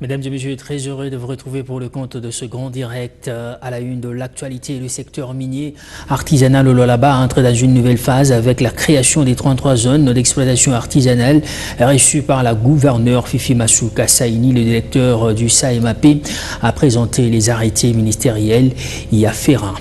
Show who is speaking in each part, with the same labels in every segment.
Speaker 1: Mesdames et messieurs, très heureux de vous retrouver pour le compte de ce grand direct à la une de l'actualité. Le secteur minier artisanal au Lualaba entre dans une nouvelle phase avec la création des 33 zones d'exploitation artisanale reçues par la gouverneure Fifi Masuka Saini. Le directeur du SAEMAP a présenté les arrêtés ministériels y afférents.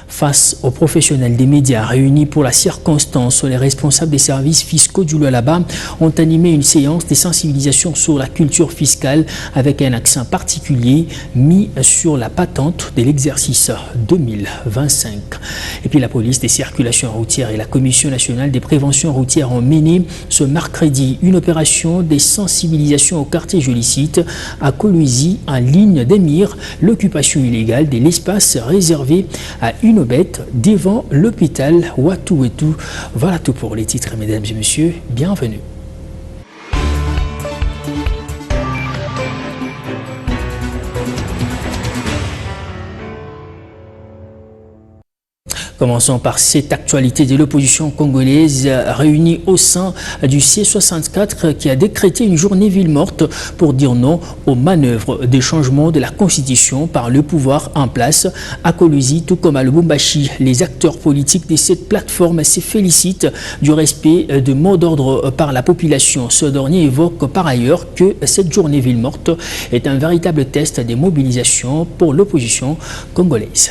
Speaker 1: Face aux professionnels des médias réunis pour la circonstance, les responsables des services fiscaux du Lualaba ont animé une séance de sensibilisation sur la culture fiscale avec un accent particulier mis sur la patente de l'exercice 2025. Et puis la police des circulations routières et la Commission nationale des préventions routières ont mené ce mercredi une opération de sensibilisation au quartier Jolicite à Kolwezi en ligne d'émir l'occupation illégale de l'espace réservé à une bête devant l'hôpital Watuwetu. Voilà tout pour les titres, mesdames et messieurs. Bienvenue. Commençons par cette actualité de l'opposition congolaise réunie au sein du C64 qui a décrété une journée ville morte pour dire non aux manœuvres de changement de la constitution par le pouvoir en place à Kolwezi tout comme à Lubumbashi. Les acteurs politiques de cette plateforme se félicitent du respect de mots d'ordre par la population. Ce dernier évoque par ailleurs que cette journée ville morte est un véritable test de mobilisation pour l'opposition congolaise.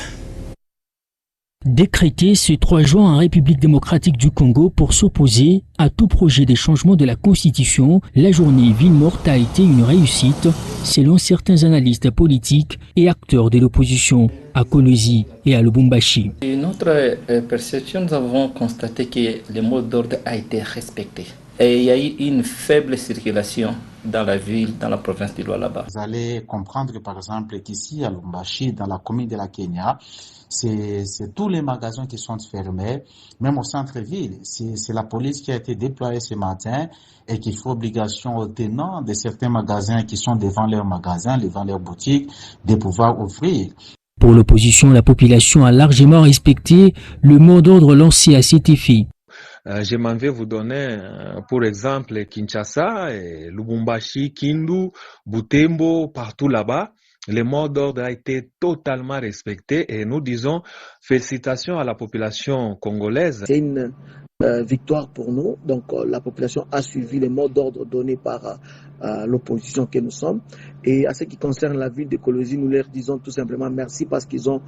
Speaker 1: Décrété ce 3 juin en République démocratique du Congo pour s'opposer à tout projet de changement de la Constitution, la journée ville morte a été une réussite selon certains analystes politiques et acteurs de l'opposition à Kolwezi et à Lubumbashi.
Speaker 2: Notre perception, nous avons constaté que le mot d'ordre a été respecté. Et il y a eu une faible circulation dans la ville, dans la province du Lualaba.
Speaker 3: Vous allez comprendre par exemple qu'ici à Lubumbashi, dans la commune de la Kenya, c'est tous les magasins qui sont fermés, même au centre-ville. C'est la police qui a été déployée ce matin et qui fait obligation aux tenants de certains magasins qui sont devant leurs magasins, devant leurs boutiques, de pouvoir ouvrir.
Speaker 1: Pour l'opposition, la population a largement respecté le mot d'ordre lancé à cet effet.
Speaker 4: Je m'en vais vous donner, pour exemple, Kinshasa, Lubumbashi, Kindu, Butembo, partout là-bas. Le mot d'ordre a été totalement respecté et nous disons félicitations à la population congolaise.
Speaker 5: C'est une victoire pour nous. Donc la population a suivi les mots d'ordre donnés par l'opposition que nous sommes. Et à ce qui concerne la ville de Kolwezi, nous leur disons tout simplement merci parce qu'ils ont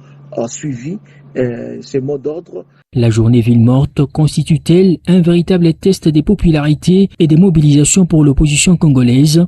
Speaker 5: suivi ces mots d'ordre.
Speaker 1: La journée ville morte constitue-t-elle un véritable test de popularité et de mobilisation pour l'opposition congolaise?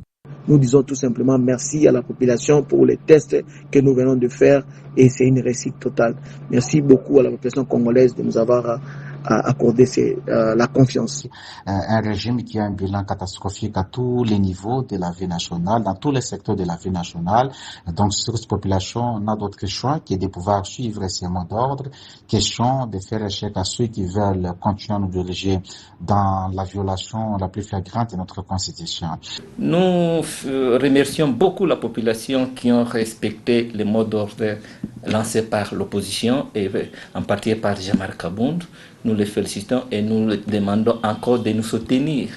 Speaker 5: Nous disons tout simplement merci à la population pour les tests que nous venons de faire et c'est une réussite totale. Merci beaucoup à la population congolaise de nous avoir accordé la confiance.
Speaker 3: Un régime qui a un bilan catastrophique à tous les niveaux de la vie nationale, dans tous les secteurs de la vie nationale. Donc, sur cette population, n'a d'autre choix que de pouvoir suivre ces mots d'ordre. Question de faire échec à ceux qui veulent continuer à nous diriger dans la violation la plus flagrante de notre Constitution.
Speaker 2: Nous remercions beaucoup la population qui ont respecté les mots d'ordre lancés par l'opposition et en particulier par Jean-Marc Kabound. Nous les félicitons et nous leur demandons encore de nous soutenir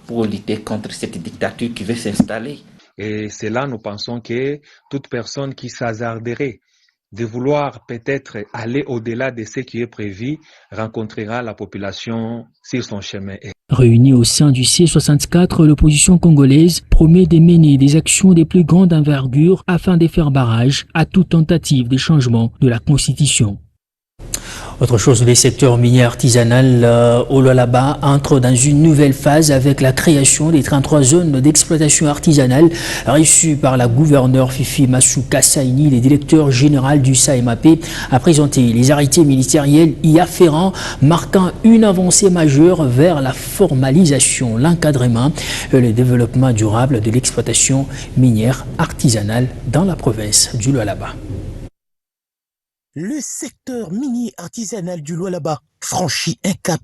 Speaker 2: pour lutter contre cette dictature qui veut s'installer.
Speaker 4: Et c'est là, nous pensons que toute personne qui s'hasarderait de vouloir peut-être aller au-delà de ce qui est prévu rencontrera la population sur son chemin.
Speaker 1: Réunie au sein du C64, l'opposition congolaise promet de mener des actions de plus grande envergure afin de faire barrage à toute tentative de changement de la Constitution. Autre chose, les secteurs miniers artisanal au Lualaba entrent dans une nouvelle phase avec la création des 33 zones d'exploitation artisanale reçues par la gouverneure Fifi Masuka Saini. Le directeur général du SAEMAP a présenté les arrêtés ministériels y afférents, marquant une avancée majeure vers la formalisation, l'encadrement et le développement durable de l'exploitation minière artisanale dans la province du Lualaba.
Speaker 6: Le secteur minier artisanal du Lualaba franchit un cap.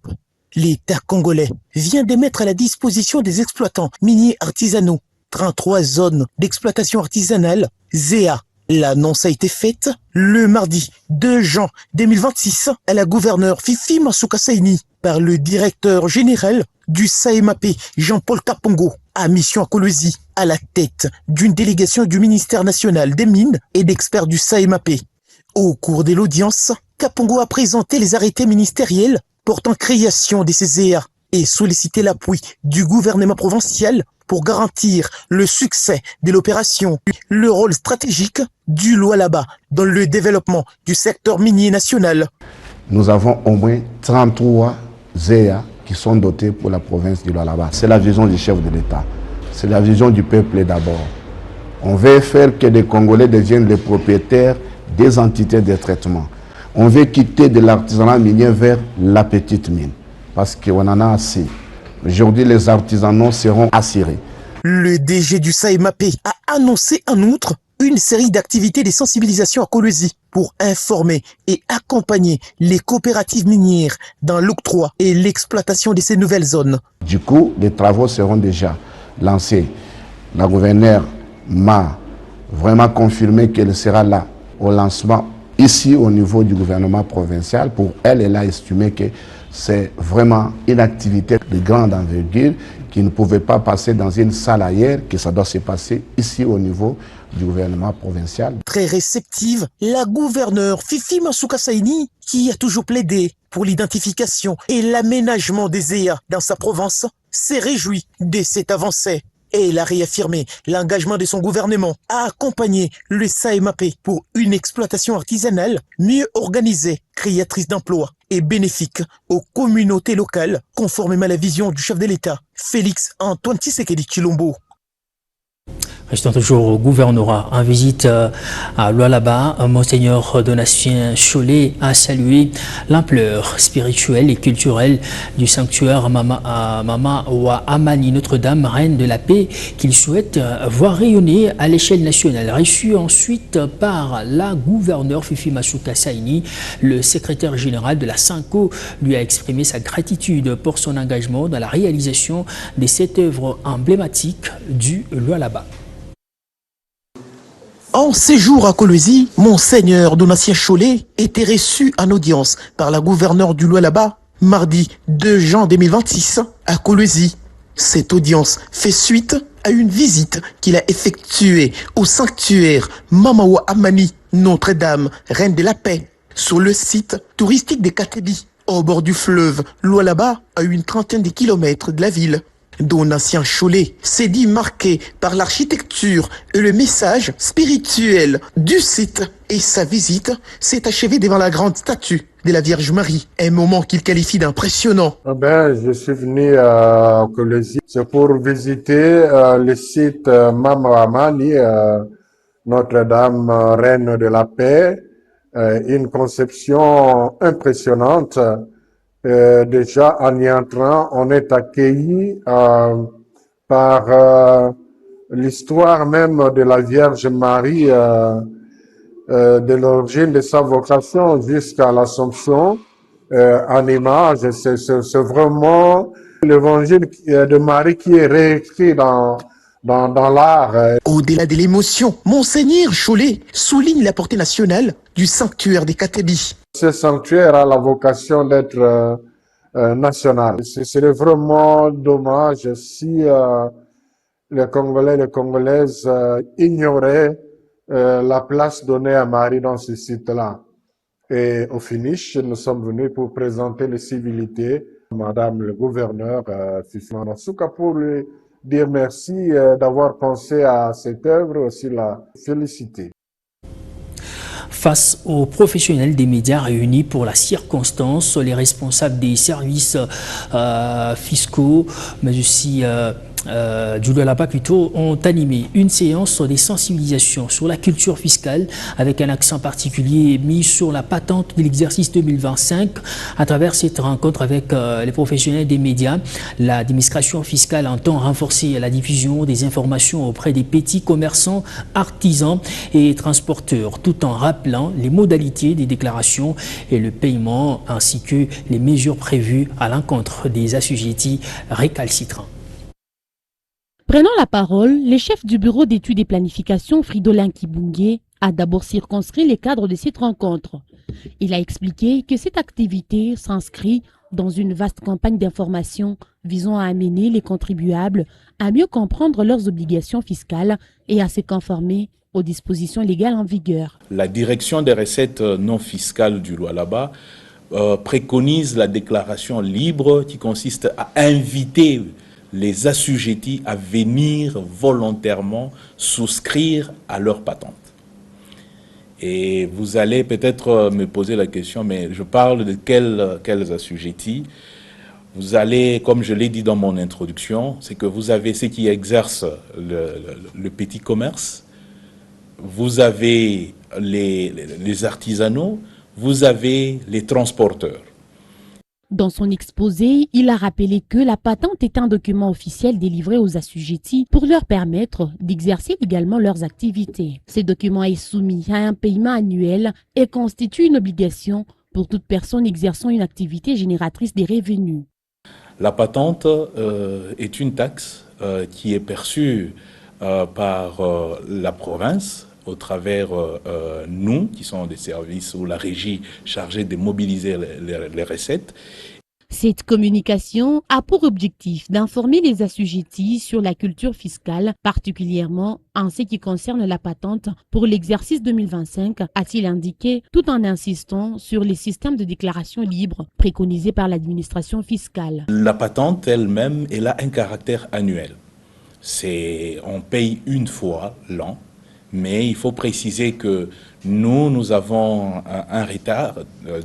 Speaker 6: L'État congolais vient de mettre à la disposition des exploitants miniers artisanaux 33 zones d'exploitation artisanale ZEA. L'annonce a été faite le mardi 2 juin 2026 à la gouverneure Fifi Masuka Saini par le directeur général du SAEMAP, Jean-Paul Kapongo. à mission à Kolwezi, à la tête d'une délégation du ministère national des Mines et d'experts du SAEMAP. Au cours de l'audience, Kapongo a présenté les arrêtés ministériels portant création des CZA et sollicité l'appui du gouvernement provincial pour garantir le succès de l'opération, le rôle stratégique du Lualaba dans le développement du secteur minier national.
Speaker 7: Nous avons au moins 33 ZEA qui sont dotés pour la province du Lualaba. C'est la vision du chef de l'État. C'est la vision du peuple d'abord. On veut faire que les Congolais deviennent les propriétaires des entités de traitement. On veut quitter de l'artisanat minier vers la petite mine. Parce qu'on en a assez. Aujourd'hui, les artisanaux seront assurés.
Speaker 6: Le DG du SAEMAP a annoncé en outre une série d'activités de sensibilisation à Kolwezi pour informer et accompagner les coopératives minières dans l'octroi et l'exploitation de ces nouvelles zones.
Speaker 7: Du coup, les travaux seront déjà lancés. La gouverneure m'a vraiment confirmé qu'elle sera là au lancement ici au niveau du gouvernement provincial. Pour elle, elle a estimé que c'est vraiment une activité de grande envergure qui ne pouvait pas passer dans une salle ailleurs, que ça doit se passer ici au niveau du gouvernement provincial.
Speaker 6: Très réceptive, la gouverneure Fifi Masuka Saini, qui a toujours plaidé pour l'identification et l'aménagement des ZEA dans sa province, s'est réjouie de cette avancée. Et elle a réaffirmé l'engagement de son gouvernement à accompagner le SAEMAP pour une exploitation artisanale mieux organisée, créatrice d'emplois et bénéfique aux communautés locales, conformément à la vision du chef de l'État, Félix Antoine Tshisekedi Tshilombo.
Speaker 1: Restons toujours au gouvernorat. En visite à Lualaba, Monseigneur Donatien Cholet a salué l'ampleur spirituelle et culturelle du sanctuaire Mama Wa Amani Notre-Dame, Reine de la Paix, qu'il souhaite voir rayonner à l'échelle nationale. Reçu ensuite par la gouverneure Fifi Masuka Saini, le secrétaire général de la SANCO lui a exprimé sa gratitude pour son engagement dans la réalisation de cette œuvre emblématique du Lualaba.
Speaker 6: En séjour à Kolwezi, Monseigneur Donatien Cholet était reçu en audience par la gouverneure du Lualaba mardi 2 juin 2026 à Kolwezi. Cette audience fait suite à une visite qu'il a effectuée au sanctuaire Mama Wa Amani Notre-Dame, Reine de la Paix, sur le site touristique de Katebi, au bord du fleuve Lualaba, à une trentaine de kilomètres de la ville. Donatien Cholet s'est dit marqué par l'architecture et le message spirituel du site, et sa visite s'est achevée devant la grande statue de la Vierge Marie, un moment qu'il qualifie d'impressionnant.
Speaker 8: Je suis venu à Kolwezi, c'est pour visiter le site Mama Amani, Notre-Dame, Reine de la Paix, une conception impressionnante. Déjà en y entrant, on est accueilli par l'histoire même de la Vierge Marie, de l'origine de sa vocation jusqu'à l'Assomption, en image. C'est vraiment l'évangile de Marie qui est réécrit dans l'art.
Speaker 6: Au-delà de l'émotion, Monseigneur Cholet souligne la portée nationale du sanctuaire des Katebi.
Speaker 8: Ce sanctuaire a la vocation d'être national. C'est vraiment dommage si les Congolais et les Congolaises ignoraient la place donnée à Marie dans ce site-là. Et au finish, nous sommes venus pour présenter les civilités. Madame le gouverneur, Fifi Masuka, pour lui dire merci d'avoir pensé à cette œuvre, aussi la féliciter.
Speaker 1: Face aux professionnels des médias réunis pour la circonstance, les responsables des services fiscaux, mais aussi du Lualaba plutôt, ont animé une séance de sensibilisation sur la culture fiscale avec un accent particulier mis sur la patente de l'exercice 2025. À travers cette rencontre avec les professionnels des médias, l'administration fiscale entend renforcer la diffusion des informations auprès des petits commerçants, artisans et transporteurs, tout en rappelant les modalités des déclarations et le paiement ainsi que les mesures prévues à l'encontre des assujettis récalcitrants.
Speaker 9: Prenant la parole, le chef du bureau d'études et planification, Fridolin Kibungé, a d'abord circonscrit les cadres de cette rencontre. Il a expliqué que cette activité s'inscrit dans une vaste campagne d'information visant à amener les contribuables à mieux comprendre leurs obligations fiscales et à se conformer aux dispositions légales en vigueur.
Speaker 10: La direction des recettes non fiscales du Lualaba préconise la déclaration libre qui consiste à inviter les assujettis à venir volontairement souscrire à leur patente. Et vous allez peut-être me poser la question, mais je parle de quels assujettis? Vous allez, comme je l'ai dit dans mon introduction, c'est que vous avez ceux qui exercent le petit commerce, vous avez les artisanaux, vous avez les transporteurs.
Speaker 9: Dans son exposé, il a rappelé que la patente est un document officiel délivré aux assujettis pour leur permettre d'exercer également leurs activités. Ce document est soumis à un paiement annuel et constitue une obligation pour toute personne exerçant une activité génératrice des revenus.
Speaker 10: La patente est une taxe qui est perçue par la province au travers nous, qui sont des services ou la régie chargée de mobiliser les recettes.
Speaker 9: Cette communication a pour objectif d'informer les assujettis sur la culture fiscale, particulièrement en ce qui concerne la patente pour l'exercice 2025, a-t-il indiqué, tout en insistant sur les systèmes de déclaration libre préconisés par l'administration fiscale.
Speaker 10: La patente elle-même, elle a un caractère annuel. On paye une fois l'an. Mais il faut préciser que nous avons un retard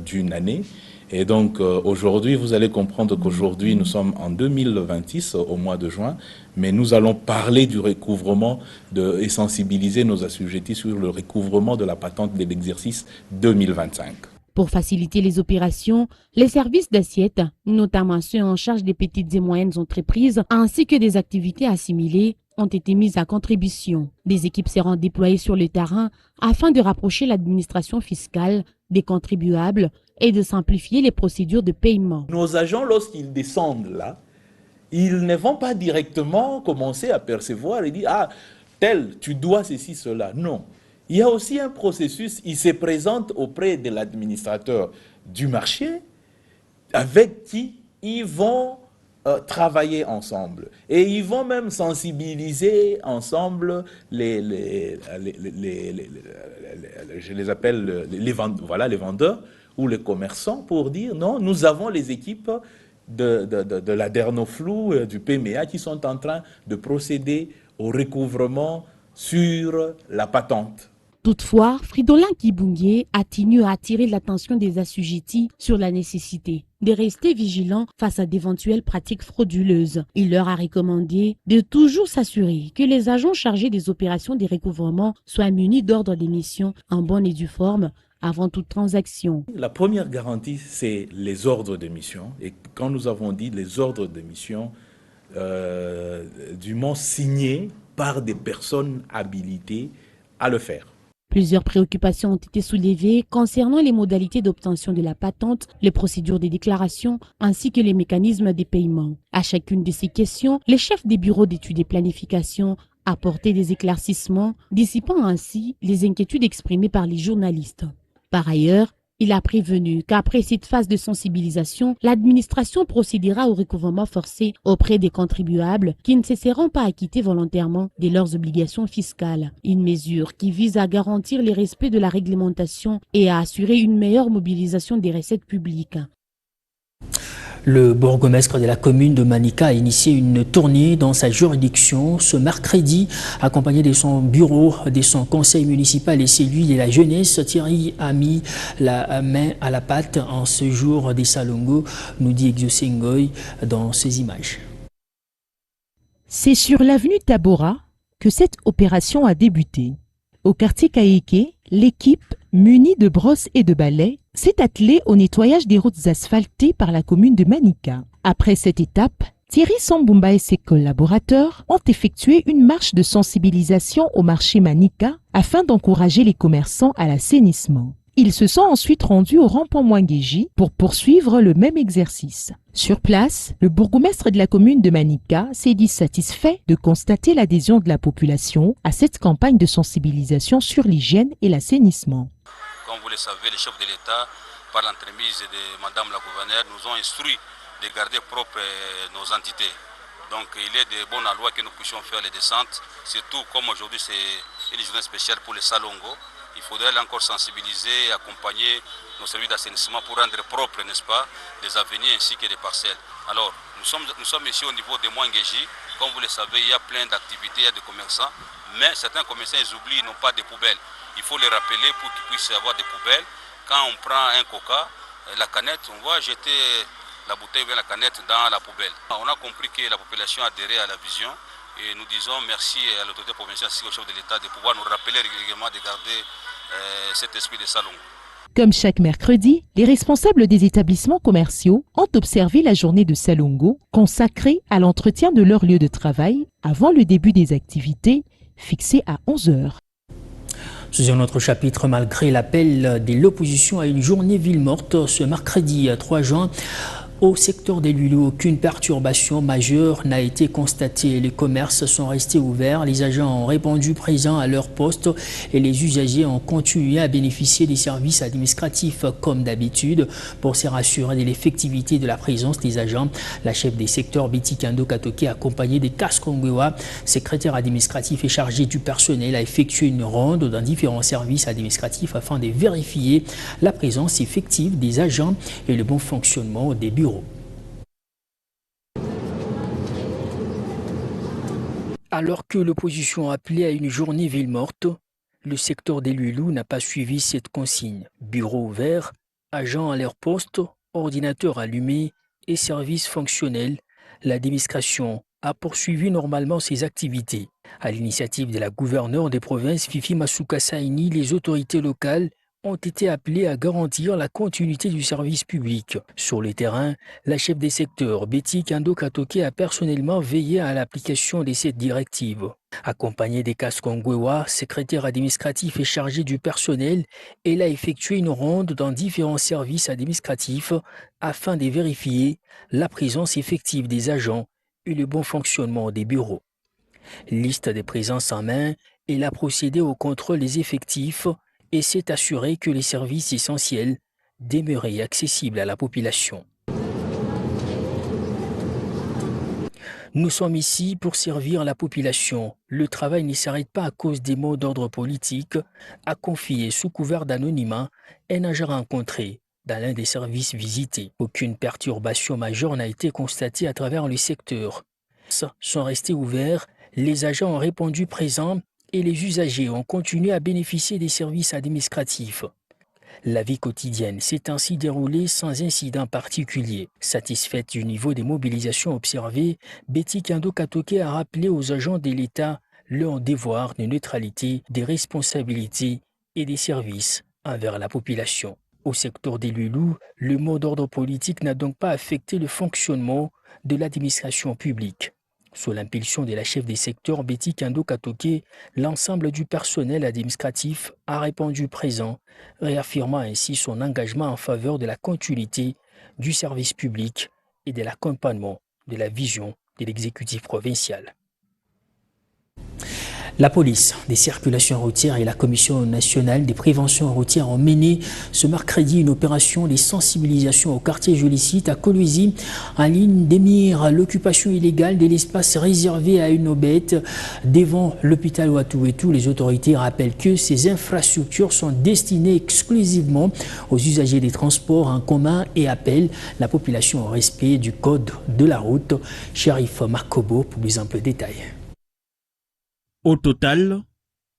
Speaker 10: d'une année. Et donc aujourd'hui, vous allez comprendre qu'aujourd'hui, nous sommes en 2026, au mois de juin, mais nous allons parler du recouvrement et sensibiliser nos assujettis sur le recouvrement de la patente de l'exercice 2025.
Speaker 9: Pour faciliter les opérations, les services d'assiette, notamment ceux en charge des petites et moyennes entreprises, ainsi que des activités assimilées, ont été mises à contribution. Des équipes seront déployées sur le terrain afin de rapprocher l'administration fiscale des contribuables et de simplifier les procédures de paiement.
Speaker 10: Nos agents, lorsqu'ils descendent là, ils ne vont pas directement commencer à percevoir et dire « Ah, tel, tu dois ceci, cela ». Non. Il y a aussi un processus, ils se présentent auprès de l'administrateur du marché avec qui ils vont travailler ensemble. Et ils vont même sensibiliser ensemble je les appelle les vendeurs ou les commerçants pour dire non, nous avons les équipes de la Dernoflou, du PMA qui sont en train de procéder au recouvrement sur la patente.
Speaker 9: Toutefois, Fridolin Kibungué a tenu à attirer l'attention des assujettis sur la nécessité de rester vigilants face à d'éventuelles pratiques frauduleuses. Il leur a recommandé de toujours s'assurer que les agents chargés des opérations de recouvrement soient munis d'ordre d'émission en bonne et due forme avant toute transaction.
Speaker 10: La première garantie, c'est les ordres d'émission. Et quand nous avons dit les ordres d'émission, dûment signés par des personnes habilitées à le faire.
Speaker 9: Plusieurs préoccupations ont été soulevées concernant les modalités d'obtention de la patente, les procédures de déclaration ainsi que les mécanismes de paiement. À chacune de ces questions, les chefs des bureaux d'études et planification apportaient des éclaircissements, dissipant ainsi les inquiétudes exprimées par les journalistes. Par ailleurs, il a prévenu qu'après cette phase de sensibilisation, l'administration procédera au recouvrement forcé auprès des contribuables qui ne se seront pas acquittés volontairement de leurs obligations fiscales. Une mesure qui vise à garantir le respect de la réglementation et à assurer une meilleure mobilisation des recettes publiques.
Speaker 1: Le bourgmestre de la commune de Manika a initié une tournée dans sa juridiction ce mercredi, accompagné de son bureau, de son conseil municipal et celui de la jeunesse. Thierry a mis la main à la pâte en ce jour des Salongo, nous dit Exaucé Ngoy dans ces images.
Speaker 11: C'est sur l'avenue Tabora que cette opération a débuté. Au quartier Kaeke, l'équipe, munie de brosses et de balais, s'est attelée au nettoyage des routes asphaltées par la commune de Manika. Après cette étape, Thierry Sambumba et ses collaborateurs ont effectué une marche de sensibilisation au marché Manika afin d'encourager les commerçants à l'assainissement. Ils se sont ensuite rendus au rond-point Mwangeji pour poursuivre le même exercice. Sur place, le bourgmestre de la commune de Manika s'est dit satisfait de constater l'adhésion de la population à cette campagne de sensibilisation sur l'hygiène et l'assainissement.
Speaker 12: Comme vous le savez, le chef de l'État par l'entremise de Madame la gouverneure, nous ont instruit de garder propre nos entités. Donc il est de bonne loi que nous puissions faire les descentes, surtout comme aujourd'hui c'est une journée spéciale pour les Salongo. Il faudrait encore sensibiliser et accompagner nos services d'assainissement pour rendre propre, n'est-ce pas, les avenirs ainsi que les parcelles. Alors, nous sommes ici au niveau de Mouangeji. Comme vous le savez, il y a plein d'activités, il y a des commerçants, mais certains commerçants, ils oublient, ils n'ont pas de poubelles. Il faut les rappeler pour qu'ils puissent avoir des poubelles. Quand on prend un coca, la canette, on va jeter la bouteille ou la canette dans la poubelle. On a compris que la population a adhéré à la vision. Et nous disons merci à l'autorité provinciale ainsi qu'au chef de l'État de pouvoir nous rappeler régulièrement de garder cet esprit de salon.
Speaker 11: Comme chaque mercredi, les responsables des établissements commerciaux ont observé la journée de Salongo consacrée à l'entretien de leur lieu de travail avant le début des activités fixées à 11 h.
Speaker 1: Sous un autre chapitre, malgré l'appel de l'opposition à une journée ville morte ce mercredi 3 juin, au secteur des Lulu, aucune perturbation majeure n'a été constatée. Les commerces sont restés ouverts, les agents ont répondu présents à leur poste et les usagers ont continué à bénéficier des services administratifs comme d'habitude. Pour se rassurer de l'effectivité de la présence des agents, la chef des secteurs Betty Kando Katoke, accompagnée de Kaskongewa, secrétaire administratif et chargé du personnel, a effectué une ronde dans différents services administratifs afin de vérifier la présence effective des agents et le bon fonctionnement des bureaux. Alors que l'opposition appelait à une journée ville morte, le secteur des Lulu n'a pas suivi cette consigne. Bureaux ouverts, agents à leur poste, ordinateurs allumés et services fonctionnels, l'administration a poursuivi normalement ses activités. À l'initiative de la gouverneure des provinces Fifi Masuka Saini, les autorités locales ont été appelés à garantir la continuité du service public. Sur le terrain, la chef des secteurs, Betty Kando Katoke, a personnellement veillé à l'application de cette directive. Accompagnée des Kaskongewa, secrétaire administratif et chargé du personnel, elle a effectué une ronde dans différents services administratifs afin de vérifier la présence effective des agents et le bon fonctionnement des bureaux. Liste des présences en main, elle a procédé au contrôle des effectifs et s'est assuré que les services essentiels demeuraient accessibles à la population. Nous sommes ici pour servir la population. Le travail ne s'arrête pas à cause des mots d'ordre politique, a confié sous couvert d'anonymat un agent rencontré dans l'un des services visités. Aucune perturbation majeure n'a été constatée à travers le secteur. Sont restés ouverts, les agents ont répondu présents et les usagers ont continué à bénéficier des services administratifs. La vie quotidienne s'est ainsi déroulée sans incident particulier. Satisfaite du niveau des mobilisations observées, Betty Kando Katoke a rappelé aux agents de l'État leur devoir de neutralité, des responsabilités et des services envers la population. Au secteur des Lulu, le mot d'ordre politique n'a donc pas affecté le fonctionnement de l'administration publique. Sous l'impulsion de la chef des secteurs Betty Kando Katoke, l'ensemble du personnel administratif a répondu présent, réaffirmant ainsi son engagement en faveur de la continuité du service public et de l'accompagnement de la vision de l'exécutif provincial. La police des circulations routières et la Commission nationale des préventions routières ont mené ce mercredi une opération de sensibilisation au quartier Jolicite à Kolwezi en ligne d'émir l'occupation illégale de l'espace réservé à une aubette devant l'hôpital Watuwetu. Les autorités rappellent que ces infrastructures sont destinées exclusivement aux usagers des transports en commun et appellent la population au respect du code de la route. Shérif Markobo pour plus amples détails.
Speaker 13: Au total,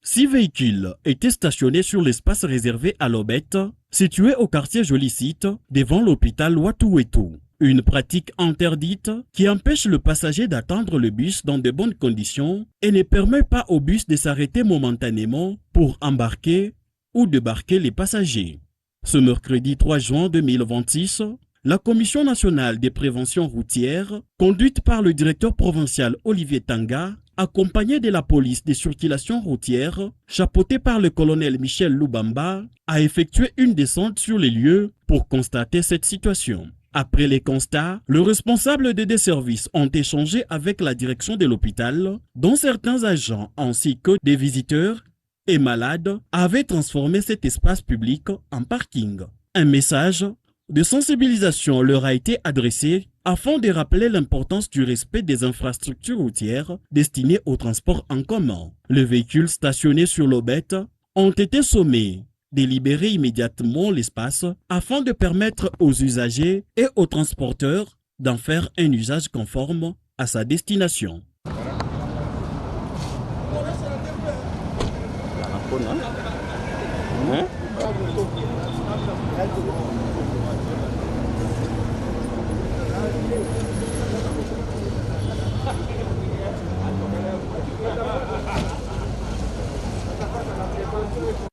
Speaker 13: 6 véhicules étaient stationnés sur l'espace réservé à l'aubette, situé au quartier Jolicite, devant l'hôpital Watuwetu. Une pratique interdite qui empêche le passager d'attendre le bus dans de bonnes conditions et ne permet pas au bus de s'arrêter momentanément pour embarquer ou débarquer les passagers. Ce mercredi 3 juin 2026, la Commission nationale des préventions routières, conduite par le directeur provincial Olivier Tanga, accompagné de la police des circulations routières, chapeauté par le colonel Michel Lubamba, a effectué une descente sur les lieux pour constater cette situation. Après les constats, le responsable des services ont échangé avec la direction de l'hôpital, dont certains agents ainsi que des visiteurs et malades avaient transformé cet espace public en parking. Un message de sensibilisation leur a été adressé afin de rappeler l'importance du respect des infrastructures routières destinées au transport en commun. Les véhicules stationnés sur l'Obette ont été sommés de libérer immédiatement l'espace afin de permettre aux usagers et aux transporteurs d'en faire un usage conforme à sa destination.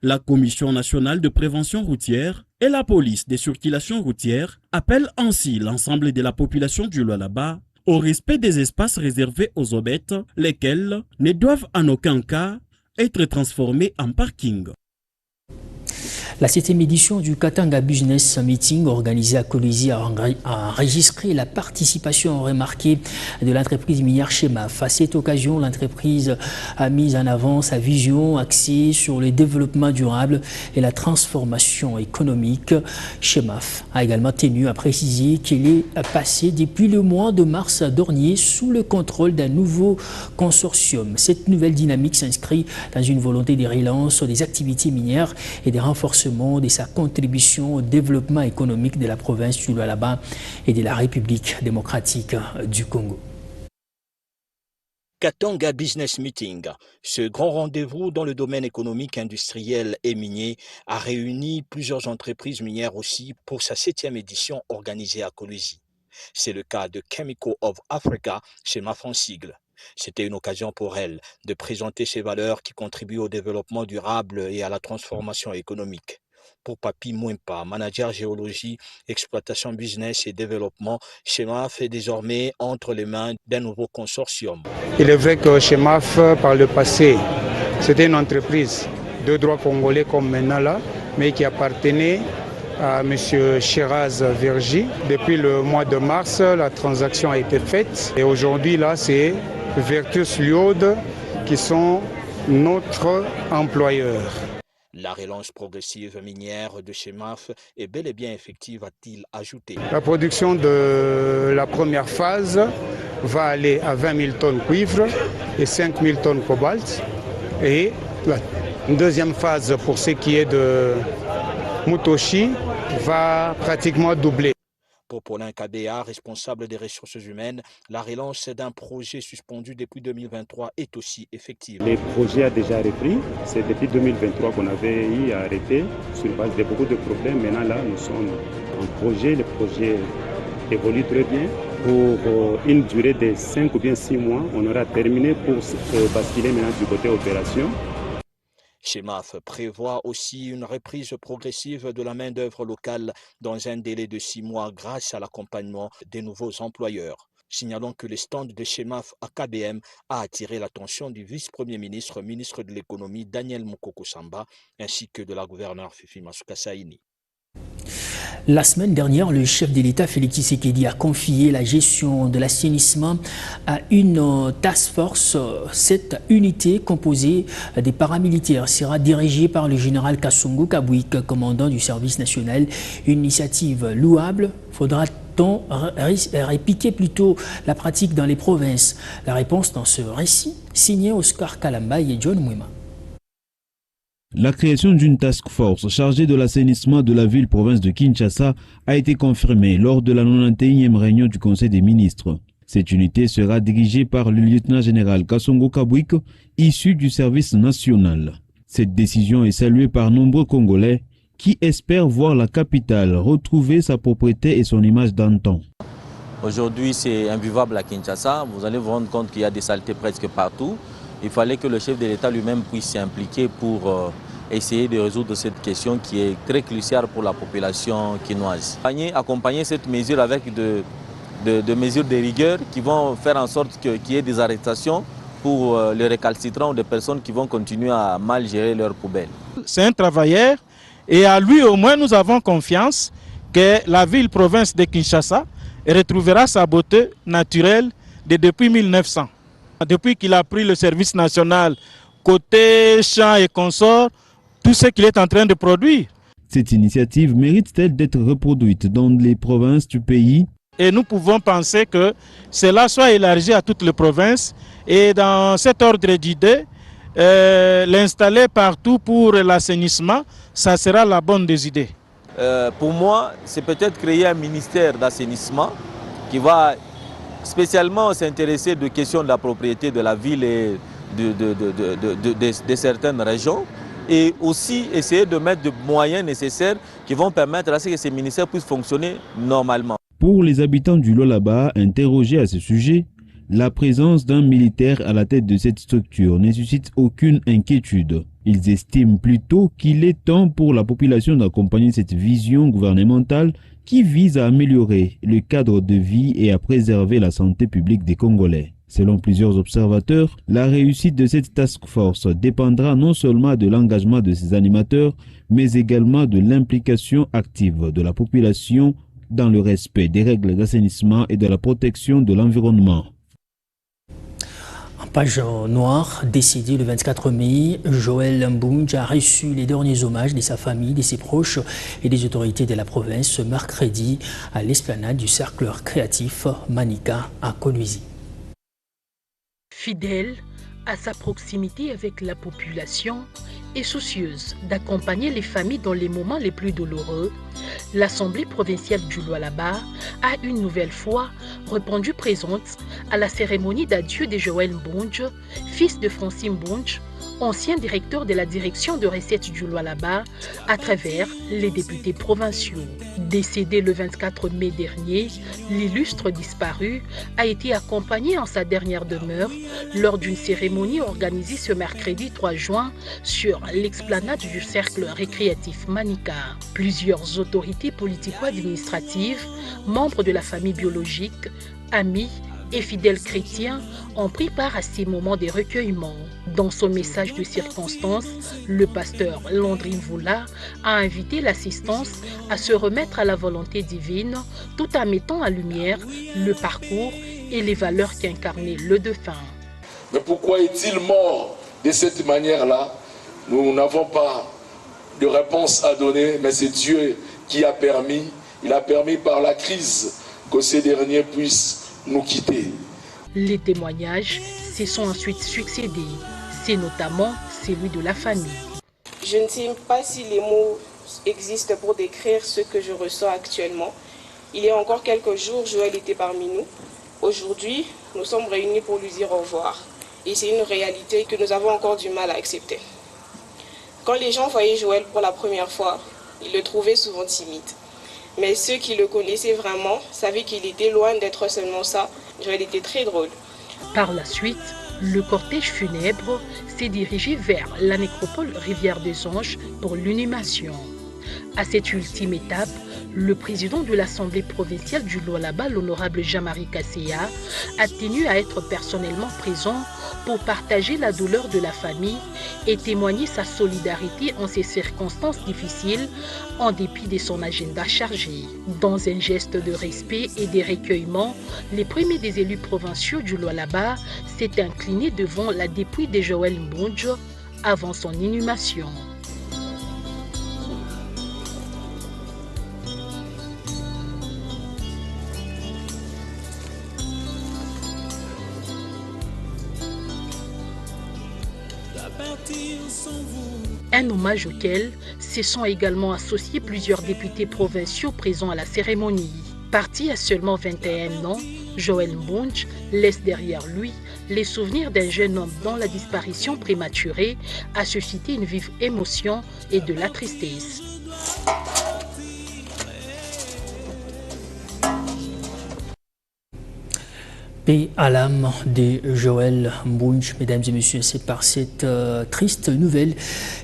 Speaker 13: La Commission nationale de prévention routière et la police des circulations routières appellent ainsi l'ensemble de la population du Lualaba au respect des espaces réservés aux obettes, lesquels ne doivent en aucun cas être transformés en parking.
Speaker 1: La 7e édition du Katanga Business Meeting organisé à Kolwezi a enregistré la participation remarquée de l'entreprise minière Chemaf. À cette occasion, l'entreprise a mis en avant sa vision axée sur le développement durable et la transformation économique. Chemaf a également tenu à préciser qu'elle est passée depuis le mois de mars dernier sous le contrôle d'un nouveau consortium. Cette nouvelle dynamique s'inscrit dans une volonté de relance des activités minières et de renforcement de sa contribution au développement économique de la province du Lualaba et de la République démocratique du Congo.
Speaker 14: Katanga Business Meeting, ce grand rendez-vous dans le domaine économique, industriel et minier, a réuni plusieurs entreprises minières aussi pour sa 7e édition organisée à Kolwezi. C'est le cas de Chemical of Africa, Chemaf en sigle. C'était une occasion pour elle de présenter ses valeurs qui contribuent au développement durable et à la transformation économique. Pour Papi Mwempa, manager géologie, exploitation business et développement, Chemaf est désormais entre les mains d'un nouveau consortium.
Speaker 15: Il est vrai que Chemaf, par le passé, c'était une entreprise de droit congolais comme maintenant là, mais qui appartenait à M. Shiraz Vergi. Depuis le mois de mars, la transaction a été faite et aujourd'hui là, c'est Vertus Liode qui sont notre employeur.
Speaker 14: La relance progressive minière de Chemaf est bel et bien effective, a-t-il ajouté.
Speaker 15: La production de la première phase va aller à 20 000 tonnes cuivre et 5 000 tonnes cobalt. Et la deuxième phase, pour ce qui est de Mutoshi, va pratiquement doubler.
Speaker 14: Pour Paulin Kadea, responsable des ressources humaines, la relance d'un projet suspendu depuis 2023 est aussi effective.
Speaker 16: Le projet a déjà repris. C'est depuis 2023 qu'on avait eu à arrêter sur base de beaucoup de problèmes. Maintenant, là, nous sommes en projet. Le projet évolue très bien. Pour une durée de 5 ou bien 6 mois, on aura terminé pour basculer maintenant du côté opération.
Speaker 14: Chemaf prévoit aussi une reprise progressive de la main-d'œuvre locale dans un délai de 6 mois grâce à l'accompagnement des nouveaux employeurs. Signalons que le stand de Chemaf à KBM a attiré l'attention du vice-premier ministre, ministre de l'économie Daniel Mukoko Samba, ainsi que de la gouverneure Fifi Masuka Saini.
Speaker 1: La semaine dernière, le chef de l'État, Félix Tshisekedi, a confié la gestion de l'assainissement à une task force. Cette unité composée des paramilitaires sera dirigée par le général Kassongo Kabwik, commandant du service national. Une initiative louable. Faudra-t-on répliquer plutôt la pratique dans les provinces? La réponse dans ce récit, signé Oscar Kalamba et John Mwema.
Speaker 17: La création d'une task force chargée de l'assainissement de la ville-province de Kinshasa a été confirmée lors de la 91e réunion du Conseil des ministres. Cette unité sera dirigée par le lieutenant-général Kassongo Kabwik, issu du service national. Cette décision est saluée par nombreux Congolais qui espèrent voir la capitale retrouver sa propreté et son image d'antan.
Speaker 18: Aujourd'hui, c'est invivable à Kinshasa. Vous allez vous rendre compte qu'il y a des saletés presque partout. Il fallait que le chef de l'État lui-même puisse s'impliquer pour essayer de résoudre cette question qui est très cruciale pour la population quinoise. Accompagner cette mesure avec de mesures de rigueur qui vont faire en sorte qu'il y ait des arrestations pour les récalcitrants ou des personnes qui vont continuer à mal gérer leurs poubelles.
Speaker 19: C'est un travailleur et à lui au moins nous avons confiance que la ville-province de Kinshasa retrouvera sa beauté naturelle depuis 1900. Depuis qu'il a pris le service national, côté champs et consorts, tout ce qu'il est en train de produire.
Speaker 17: Cette initiative mérite-t-elle d'être reproduite dans les provinces du pays?
Speaker 19: Et nous pouvons penser que cela soit élargi à toutes les provinces et dans cet ordre d'idées, l'installer partout pour l'assainissement, ça sera la bonne des idées.
Speaker 18: Pour moi, c'est peut-être créer un ministère d'assainissement qui va spécialement s'intéresser aux questions de la propriété de la ville et de certaines régions, et aussi essayer de mettre des moyens nécessaires qui vont permettre à ce que ces ministères puissent fonctionner normalement.
Speaker 17: Pour les habitants du Lualaba interrogés à ce sujet, la présence d'un militaire à la tête de cette structure ne suscite aucune inquiétude. Ils estiment plutôt qu'il est temps pour la population d'accompagner cette vision gouvernementale qui vise à améliorer le cadre de vie et à préserver la santé publique des Congolais. Selon plusieurs observateurs, la réussite de cette task force dépendra non seulement de l'engagement de ses animateurs, mais également de l'implication active de la population dans le respect des règles d'assainissement et de la protection de l'environnement.
Speaker 1: En page noire, décédé le 24 mai, Joël Mbunj a reçu les derniers hommages de sa famille, de ses proches et des autorités de la province ce mercredi à l'esplanade du cercle créatif Manika à Kolwezi.
Speaker 20: Fidèle à sa proximité avec la population et soucieuse d'accompagner les familles dans les moments les plus douloureux, l'Assemblée provinciale du Lualaba a une nouvelle fois répondu présente à la cérémonie d'adieu de Joël Mbunj, fils de Francine Mbunj, ancien directeur de la direction de recettes du Lualaba, à travers les députés provinciaux. Décédé le 24 mai dernier, l'illustre disparu a été accompagné en sa dernière demeure lors d'une cérémonie organisée ce mercredi 3 juin sur l'explanade du cercle récréatif Manika. Plusieurs autorités politico-administratives, membres de la famille biologique, amis et fidèles chrétiens ont pris part à ces moments de recueillement. Dans son message de circonstance, le pasteur Landrine Voula a invité l'assistance à se remettre à la volonté divine tout en mettant en lumière le parcours et les valeurs qu'incarnait le défunt.
Speaker 21: Mais pourquoi est-il mort de cette manière-là? Nous n'avons pas de réponse à donner, mais c'est Dieu qui a permis. Il a permis par la crise que ces derniers puissent nous quitter.
Speaker 20: Les témoignages se sont ensuite succédés. C'est notamment celui de la famille.
Speaker 22: Je ne sais pas si les mots existent pour décrire ce que je ressens actuellement. Il y a encore quelques jours, Joël était parmi nous. Aujourd'hui, nous sommes réunis pour lui dire au revoir. Et c'est une réalité que nous avons encore du mal à accepter. Quand les gens voyaient Joël pour la première fois, ils le trouvaient souvent timide. Mais ceux qui le connaissaient vraiment savaient qu'il était loin d'être seulement ça. Joël était très drôle.
Speaker 20: Par la suite, le cortège funèbre s'est dirigé vers la nécropole Rivière des Anges pour l'inhumation. À cette ultime étape, le président de l'Assemblée provinciale du Lualaba, l'honorable Jean-Marie Kasseya, a tenu à être personnellement présent pour partager la douleur de la famille et témoigner sa solidarité en ces circonstances difficiles en dépit de son agenda chargé. Dans un geste de respect et de recueillement, les premiers des élus provinciaux du Lualaba s'est incliné devant la dépouille de Joël Mbunj avant son inhumation. Un hommage auquel se sont également associés plusieurs députés provinciaux présents à la cérémonie. Parti à seulement 21 ans, Joël Mbunj laisse derrière lui les souvenirs d'un jeune homme dont la disparition prématurée a suscité une vive émotion et de la tristesse.
Speaker 1: Paix à l'âme de Joël Mbunj. Mesdames et messieurs, c'est par cette triste nouvelle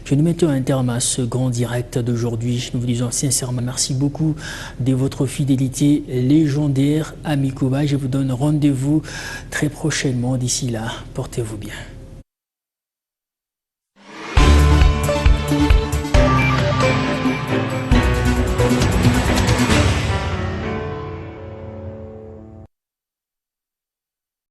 Speaker 1: que nous mettons un terme à ce grand direct d'aujourd'hui. Nous vous disons sincèrement merci beaucoup de votre fidélité légendaire à Mikuba. Je vous donne rendez-vous très prochainement. D'ici là, portez-vous bien.